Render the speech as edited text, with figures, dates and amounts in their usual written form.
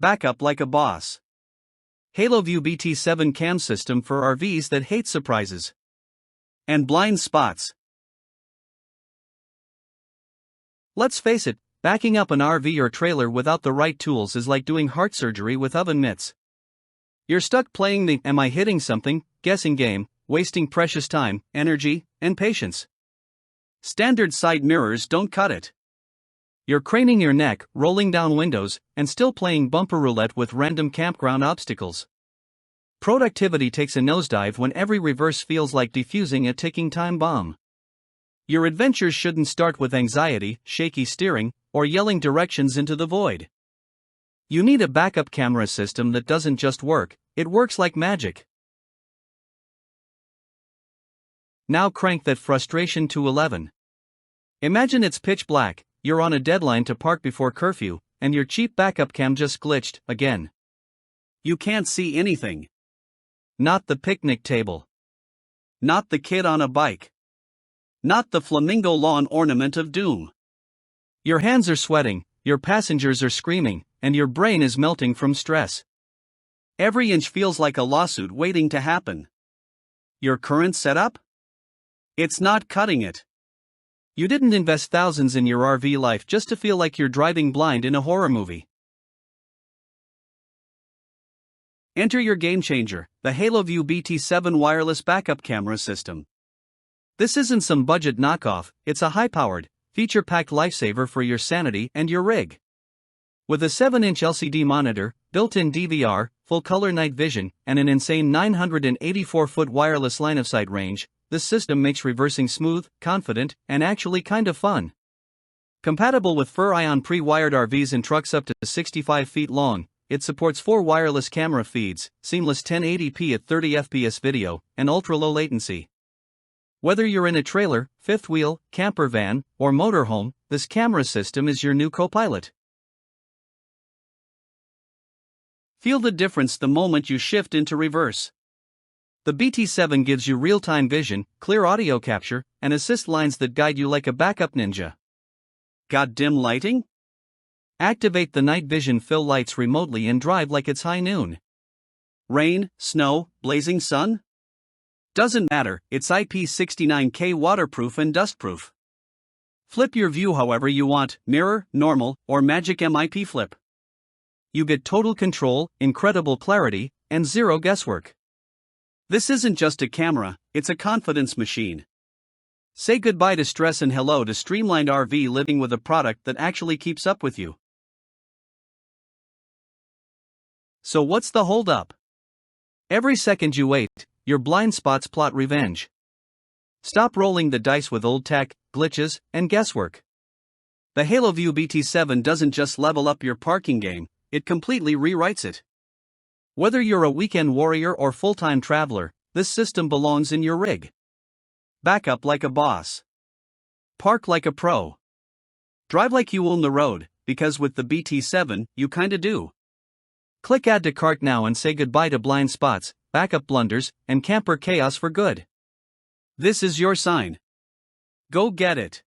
Back up like a boss. Haloview BT7 cam system for RVs that hate surprises and blind spots. Let's face it, backing up an RV or trailer without the right tools is like doing heart surgery with oven mitts. You're stuck playing the "am I hitting something" guessing game, wasting precious time, energy, and patience. Standard side mirrors don't cut it. You're craning your neck, rolling down windows, and still playing bumper roulette with random campground obstacles. Productivity takes a nosedive when every reverse feels like defusing a ticking time bomb. Your adventures shouldn't start with anxiety, shaky steering, or yelling directions into the void. You need a backup camera system that doesn't just work, it works like magic. Now crank that frustration to 11. Imagine it's pitch black, you're on a deadline to park before curfew, and your cheap backup cam just glitched again. You can't see anything. Not the picnic table. Not the kid on a bike. Not the flamingo lawn ornament of doom. Your hands are sweating, your passengers are screaming, and your brain is melting from stress. Every inch feels like a lawsuit waiting to happen. Your current setup? It's not cutting it. You didn't invest thousands in your RV life just to feel like you're driving blind in a horror movie. Enter your game changer, the Haloview BT7 wireless backup camera system. This isn't some budget knockoff, it's a high-powered, feature-packed lifesaver for your sanity and your rig. With a 7-inch LCD monitor, built-in DVR, full-color night vision, and an insane 984-foot wireless line-of-sight range, this system makes reversing smooth, confident, and actually kind of fun. Compatible with Furrion pre-wired RVs and trucks up to 65 feet long, it supports 4 wireless camera feeds, seamless 1080p at 30 fps video, and ultra-low latency. Whether you're in a trailer, fifth wheel, camper van, or motorhome, this camera system is your new co-pilot. Feel the difference the moment you shift into reverse. The BT7 gives you real-time vision, clear audio capture, and assist lines that guide you like a backup ninja. Got dim lighting? Activate the night vision fill lights remotely and drive like it's high noon. Rain, snow, blazing sun? Doesn't matter, it's IP69K waterproof and dustproof. Flip your view however you want, mirror, normal, or magic MIP flip. You get total control, incredible clarity, and zero guesswork. This isn't just a camera, it's a confidence machine. Say goodbye to stress and hello to streamlined RV living with a product that actually keeps up with you. So what's the hold-up? Every second you wait, your blind spots plot revenge. Stop rolling the dice with old tech, glitches, and guesswork. The Haloview BT7 doesn't just level up your parking game, it completely rewrites it. Whether you're a weekend warrior or full-time traveler, this system belongs in your rig. Back up like a boss. Park like a pro. Drive like you own the road, because with the BT7, you kinda do. Click add to cart now and say goodbye to blind spots, backup blunders, and camper chaos for good. This is your sign. Go get it.